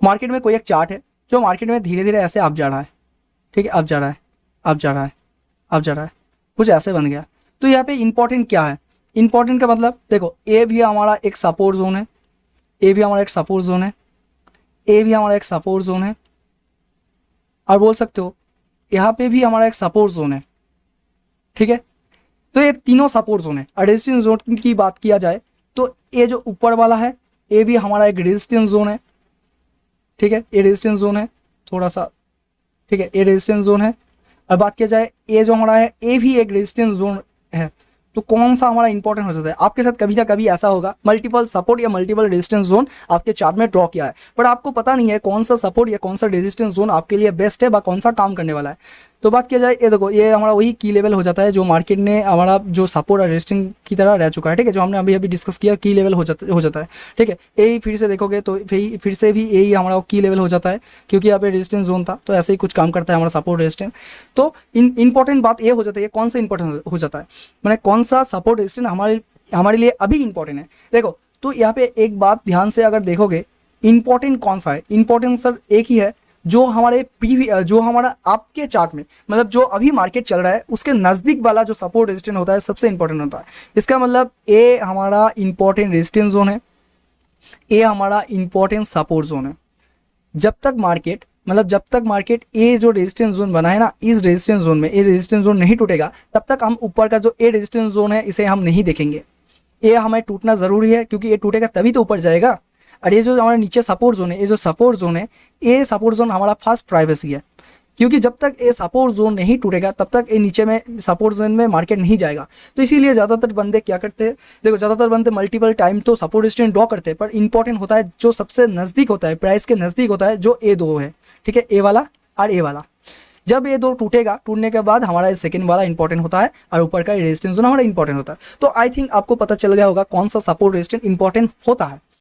Market में कोई एक चार्ट है जो मार्केट में धीरे धीरे ऐसे अप जा रहा है, ठीक है, अप जा रहा है, अप जा रहा है, अप जा रहा है, कुछ ऐसे बन गया। तो यहाँ पे इंपॉर्टेंट क्या है, इंपॉर्टेंट का मतलब देखो ए भी हमारा एक सपोर्ट जोन है, ए भी हमारा एक सपोर्ट जोन है, ए भी हमारा एक सपोर्ट जोन है, और बोल सकते हो यहाँ पे भी हमारा एक सपोर्ट जोन है, ठीक है। तो ये तीनों सपोर्ट जोन है। और रेजिस्टेंस जोन की बात किया जाए तो ये जो ऊपर वाला है ये भी हमारा एक रेजिस्टेंस जोन है, ठीक है, ये रेजिस्टेंस जोन है थोड़ा सा, ठीक है, ये रेजिस्टेंस जोन है। और बात किया जाए ये जो हमारा है ये भी एक रेजिस्टेंस जोन है। तो कौन सा हमारा इंपॉर्टेंट हो जाता है, आपके साथ कभी ना कभी ऐसा होगा मल्टीपल सपोर्ट या मल्टीपल रेजिस्टेंस जोन आपके चार्ट में ड्रॉ किया है, पर आपको पता नहीं है कौन सा सपोर्ट या कौन सा रेजिस्टेंस जोन आपके लिए बेस्ट है व कौन सा काम करने वाला है। तो बात किया जाए ये देखो ये हमारा वही की लेवल हो जाता है जो मार्केट ने हमारा जो सपोर्ट और रेजिस्टेंस की तरह रह चुका है, ठीक है, जो हमने अभी अभी डिस्कस किया की लेवल हो जाता है, ठीक है। यही फिर से देखोगे तो फिर से भी यही हमारा की लेवल हो जाता है क्योंकि यहाँ पे रेजिस्टेंस जोन था, तो ऐसे ही कुछ काम करता है हमारा सपोर्ट रेजिस्टेंस। तो इंपॉर्टेंट बात ये हो जाती है कौन सा इंपॉर्टेंट हो जाता है, मैंने कौन सा सपोर्ट रेजिस्टेंस हमारे लिए अभी इंपॉर्टेंट है। देखो तो यहाँ पे एक बात ध्यान से अगर देखोगे इंपॉर्टेंट कौन सा है, इंपॉर्टेंट सर एक ही है जो हमारा आपके चार्ट में मतलब जो अभी मार्केट चल रहा है उसके नज़दीक वाला जो सपोर्ट रेजिस्टेंस होता है सबसे इंपॉर्टेंट होता है। इसका मतलब ए हमारा इंपॉर्टेंट रेजिस्टेंस जोन है, ए हमारा इंपॉर्टेंट सपोर्ट जोन है। जब तक मार्केट ए जो रेजिस्टेंस जोन बना है ना, इस रेजिस्टेंस जोन में ए रेजिस्टेंस जोन नहीं टूटेगा तब तक हम ऊपर का जो ए रेजिस्टेंस जोन है इसे हम नहीं देखेंगे। ये हमें टूटना ज़रूरी है क्योंकि ये टूटेगा तभी तो ऊपर जाएगा। और ये जो हमारे नीचे सपोर्ट जोन है, ये जो सपोर्ट जोन है ये सपोर्ट जोन हमारा फर्स्ट प्राइवेसी है, क्योंकि जब तक ये सपोर्ट जोन नहीं टूटेगा तब तक ये नीचे में सपोर्ट जोन में मार्केट नहीं जाएगा। तो इसीलिए ज़्यादातर बंदे क्या करते हैं, देखो ज़्यादातर बंदे मल्टीपल टाइम तो सपोर्ट रेजिस्टेंस ड्रॉ करते हैं, पर इंपॉर्टेंट होता है जो सबसे नज़दीक होता है प्राइस के नज़दीक होता है जो ए दो है, ठीक है, ए वाला और ए वाला। जब ये दो टूटेगा, टूटने के बाद हमारा सेकंड वाला इंपॉर्टेंट होता है और ऊपर का रेजिस्टेंस जोन हमारा इंपॉर्टेंट होता है। तो आई थिंक आपको पता चल गया होगा कौन सा सपोर्ट रेजिस्टेंस इंपॉर्टेंट होता है।